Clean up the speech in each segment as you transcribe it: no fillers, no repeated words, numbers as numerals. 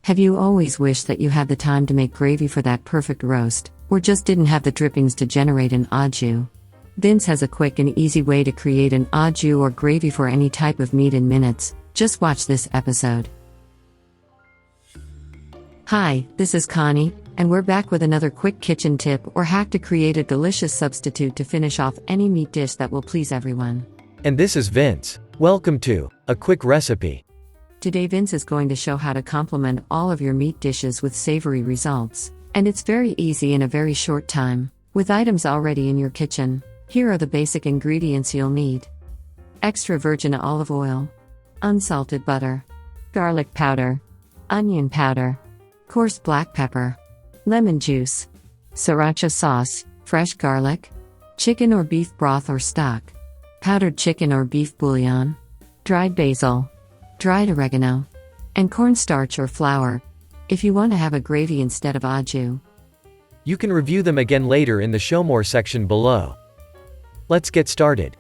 Have you always wished that you had the time to make gravy for that perfect roast, or just didn't have the drippings to generate an au jus? Vince has a quick and easy way to create an au jus or gravy for any type of meat in minutes. Just watch this episode. Hi, this is Connie, and we're back with another quick kitchen tip or hack to create a delicious substitute to finish off any meat dish that will please everyone. And this is Vince. Welcome to A Quick Recipe. Today Vince is going to show how to complement all of your meat dishes with savory results. And it's very easy in a very short time. With items already in your kitchen, here are the basic ingredients you'll need. Extra virgin olive oil, unsalted butter, garlic powder, onion powder, coarse black pepper, lemon juice, sriracha sauce, fresh garlic, chicken or beef broth or stock, powdered chicken or beef bouillon, dried basil, dried oregano, and cornstarch or flour, if you want to have a gravy instead of au jus. You can review them again later in the Show More section below. Let's get started.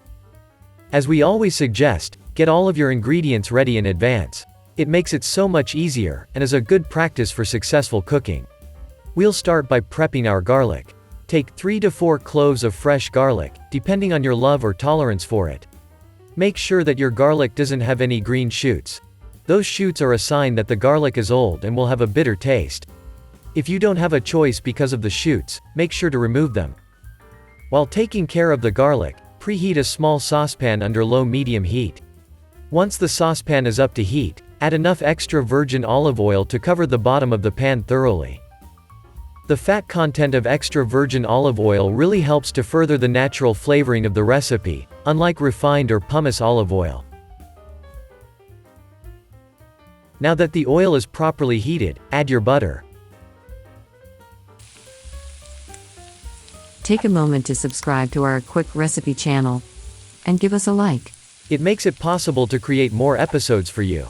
As we always suggest, get all of your ingredients ready in advance. It makes it so much easier, and is a good practice for successful cooking. We'll start by prepping our garlic. Take 3 to 4 cloves of fresh garlic, depending on your love or tolerance for it. Make sure that your garlic doesn't have any green shoots. Those shoots are a sign that the garlic is old and will have a bitter taste. If you don't have a choice because of the shoots, make sure to remove them. While taking care of the garlic, preheat a small saucepan under low-medium heat. Once the saucepan is up to heat, add enough extra virgin olive oil to cover the bottom of the pan thoroughly. The fat content of extra virgin olive oil really helps to further the natural flavoring of the recipe, unlike refined or pumice olive oil. Now that the oil is properly heated, add your butter. Take a moment to subscribe to our Quick Recipe channel and give us a like. It makes it possible to create more episodes for you.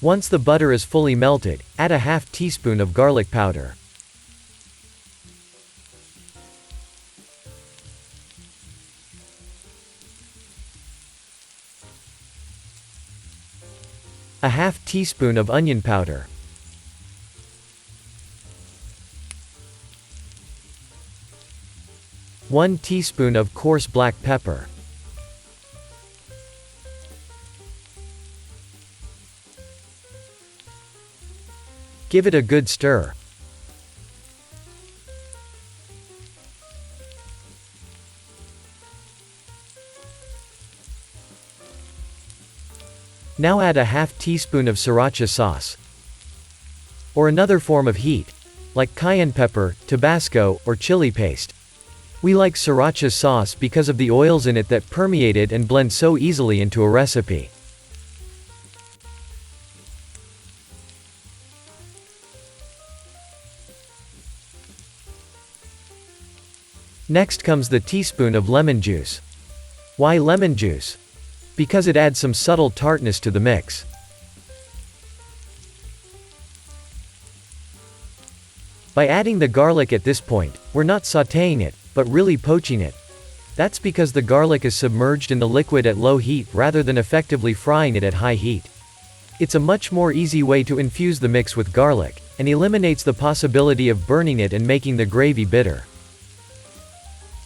Once the butter is fully melted, add a half teaspoon of garlic powder. A half teaspoon of onion powder. One teaspoon of coarse black pepper. Give it a good stir. Now add a half teaspoon of sriracha sauce, or another form of heat, like cayenne pepper, Tabasco, or chili paste. We like sriracha sauce because of the oils in it that permeate it and blend so easily into a recipe. Next comes the teaspoon of lemon juice. Why lemon juice? Because it adds some subtle tartness to the mix. By adding the garlic at this point, we're not sautéing it, but really poaching it. That's because the garlic is submerged in the liquid at low heat rather than effectively frying it at high heat. It's a much more easy way to infuse the mix with garlic, and eliminates the possibility of burning it and making the gravy bitter.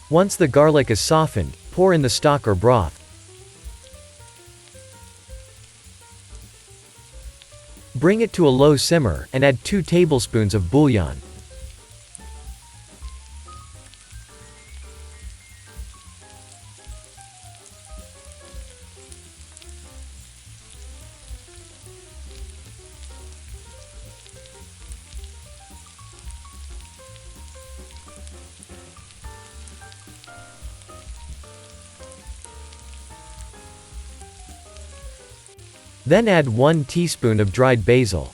Once the garlic is softened, pour in the stock or broth. Bring it to a low simmer, and add 2 tablespoons of bouillon. Then add 1 teaspoon of dried basil.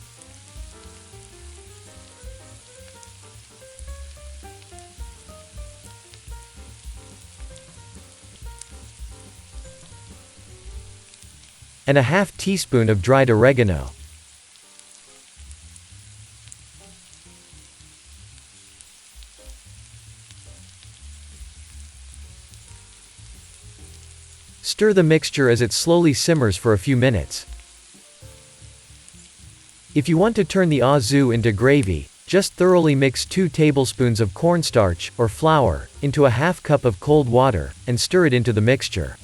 And a half teaspoon of dried oregano. Stir the mixture as it slowly simmers for a few minutes. If you want to turn the au jus into gravy, just thoroughly mix 2 tablespoons of cornstarch, or flour, into a half cup of cold water, and stir it into the mixture.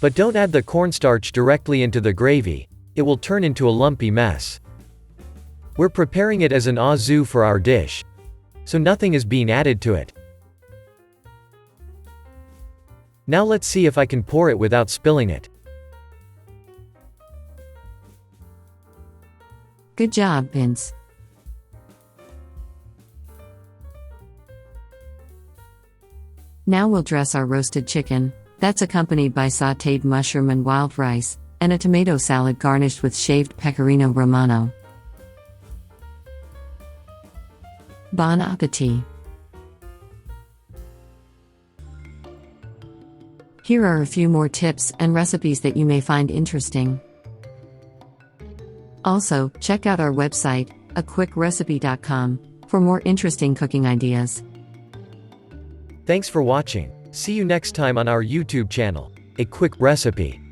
But don't add the cornstarch directly into the gravy, it will turn into a lumpy mess. We're preparing it as an au jus for our dish, so nothing is being added to it. Now let's see if I can pour it without spilling it. Good job, Vince. Now we'll dress our roasted chicken, that's accompanied by sautéed mushroom and wild rice, and a tomato salad garnished with shaved pecorino romano. Bon appétit! Here are a few more tips and recipes that you may find interesting. Also, check out our website, aquickrecipe.com, for more interesting cooking ideas. Thanks for watching. See you next time on our YouTube channel, A Quick Recipe.